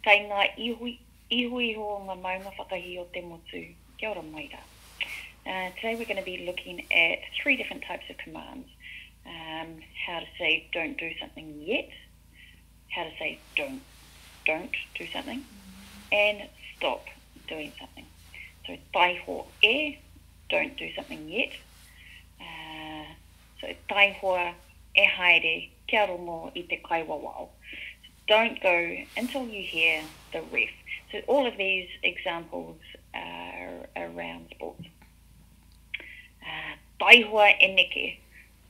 Kai ngā iho ngā maunga whakahi o te motu. Kia ora mai rā. Today we're going to be looking at 3 different types of commands. How to say don't do something yet, how to say don't do something, and stop doing something. So Taihoa don't do something yet. So Taihoa haere kia romo I te kaiwa wao. Don't go until you hear the ref. So all of these examples are around sports. Taihoa neke,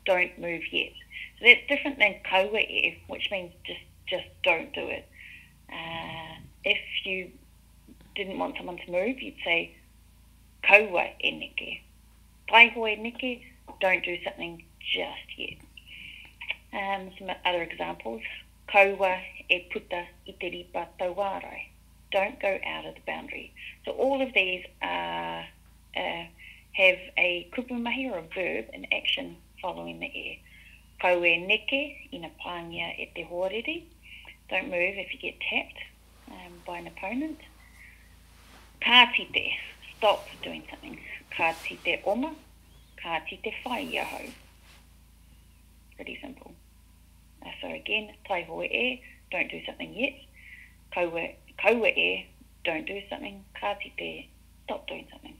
don't move yet. So that's different than Kaua which means just don't do it. If you didn't want someone to move, you'd say Kaua neke. Taihoa neke, don't do something just yet. Some other examples. Kaua puta I te ripa tauarai. Don't go out of the boundary. So all of these are have a kupumahi or a verb, an action following the e. Kaua neke ina pāngia te horere. Don't move if you get tapped by an opponent. Kāti, stop doing something. Kāti oma, kāti whai aho. Pretty simple. So again, Taihoa don't do something yet. Kaua don't do something. Kāti stop doing something.